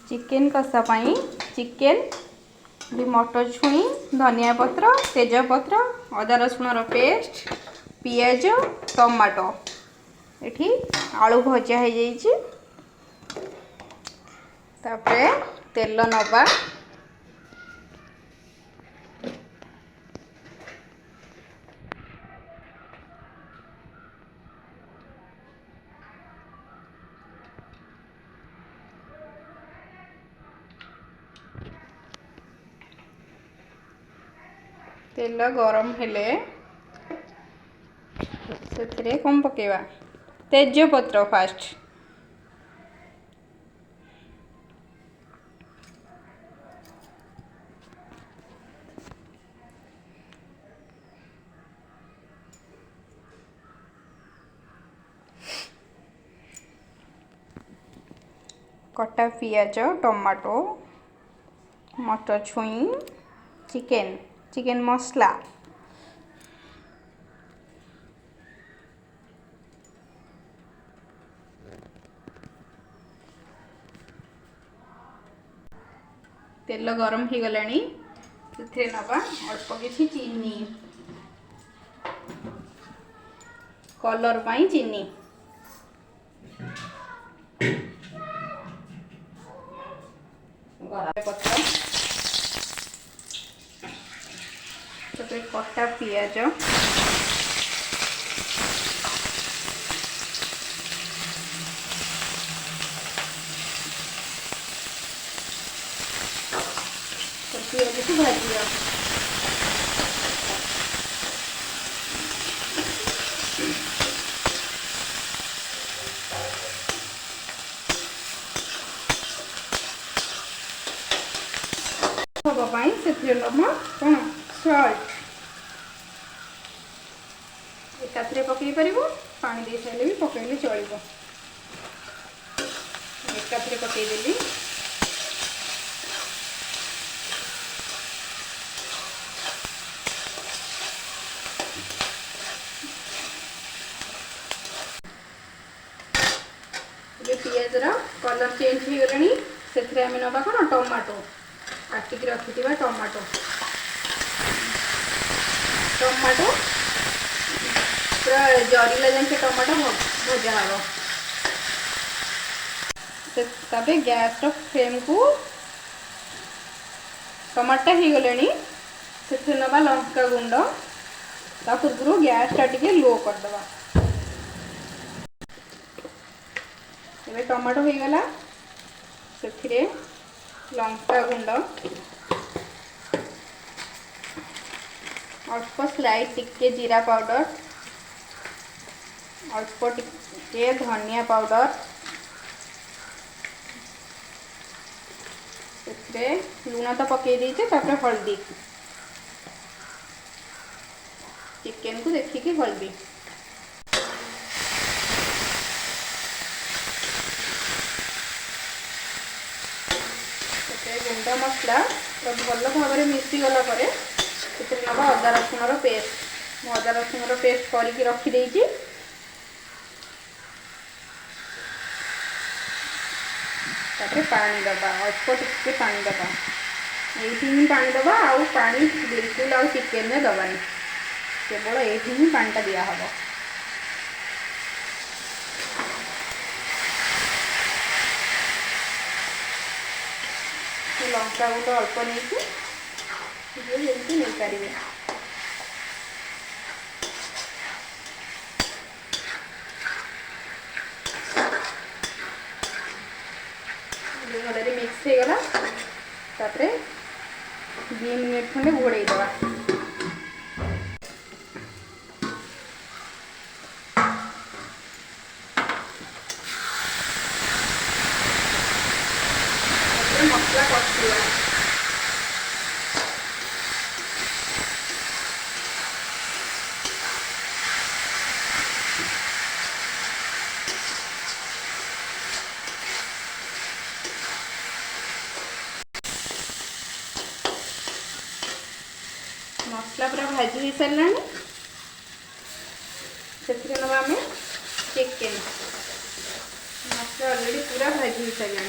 Chicken कषा पाई chicken मटर छुई धनिया पत्र तेजपत्र अदा रसुण पेस्ट पियाज टमाटो एठी आलू भजा हो जाइए तापरे तेल नवा तेल गरम हेले से कम पकेवा तेजपत्र फास्ट कटा पियाज टमाटो मटर छुई चिकेन चिकेन मसला तेल गरम हो गलानी से नवा अल्प किसी चीनी कलर पाई चीनी पत्र कटा पियाज पियाज को भाजिया हवाई से लमा कौन सल्ट एकाथरे पकई पार पानी दे सारे भी पकईले चलो एकाथरे पकईदेली पियाजर कलर चेंज हो गलानी से आम नवा कौन टमाटो काटिक रखि टमाटो टमाटो पूरा जरिला जाके टमाटो भजा हम से गैस फ्लेम को टमाटा हो गले से नवा लंका गुंड ता पूर्व गैस टा टिके लो करदे ये टमाटो हो गला से लंका गुंड अल्प स्लाइट टिके जीरा पाउडर अल्प टिके धनिया पाउडर से लुण तो पकई देते हल्दी चिकेन को देखिए हल्दी गुंड मसला तो भल भाव में मिसीगला नवा अदा रसुण पेस्ट मु अदा रसुण पेस्ट करके रखीदे पानी दबा अल्प टिके पानी दबा ये पानी दबा आउ पानी बिल्कुल आउ चिकेन में दबानी केवल ये पानी दिया हम लंका गुंड अल्प नहीं नहीं पारे भले मिक्स हो गला 2 मिनट खंडे घोड़े दवा मसला कषा मसला पूरा भाजी हो सारा से नवा आम चिकेन मसला अलरेडी पूरा भाजी हो सारा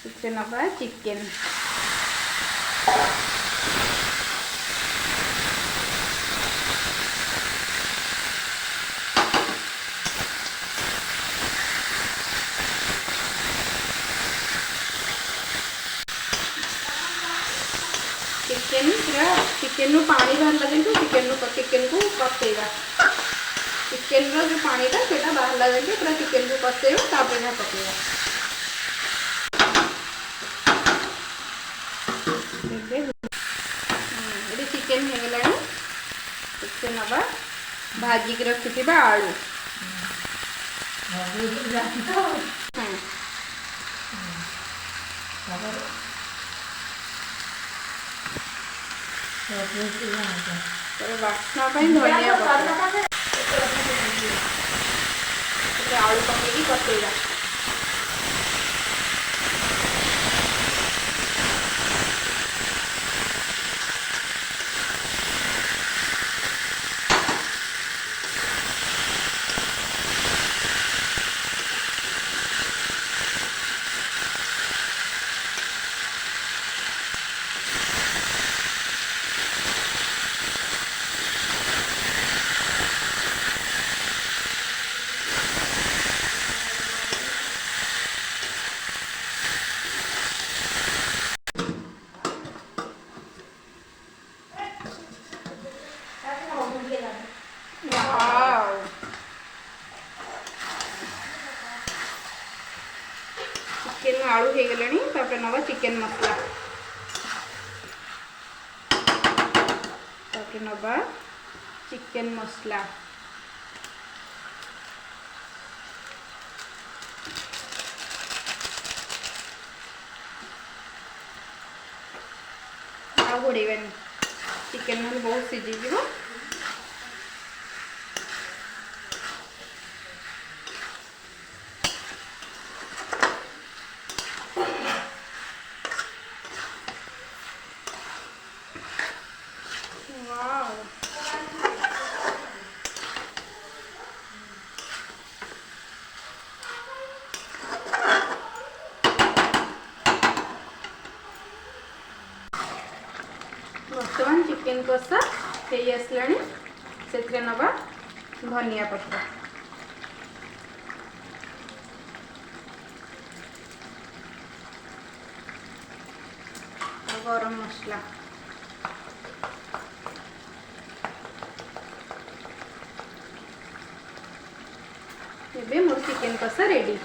ସେଥିରେ ନେବା ଚିକେନ୍। चिकेन पूरा चिकेन पानी बाहर लगे चिकेन को कसेगा। चिकेन जो पानीटा से बाहर लगे पूरा चिकेन को कसेगा तापर यहाँ पकेगा। ये चिकेन हो गला नवा भाजिक रखी आलू बास्ना धनिया पत्र आलू पकई कसेगा। चिकेन आलू हो गले नवा चिकेन मसला नवा चिकेन मसला घोड़ेबानी चिकेन ना बहुत सीझी बर्तमान चिकेन कषा हो आसला से नवा धनिया पत्र गरम मसला मोर चिकेन कषा रेडी।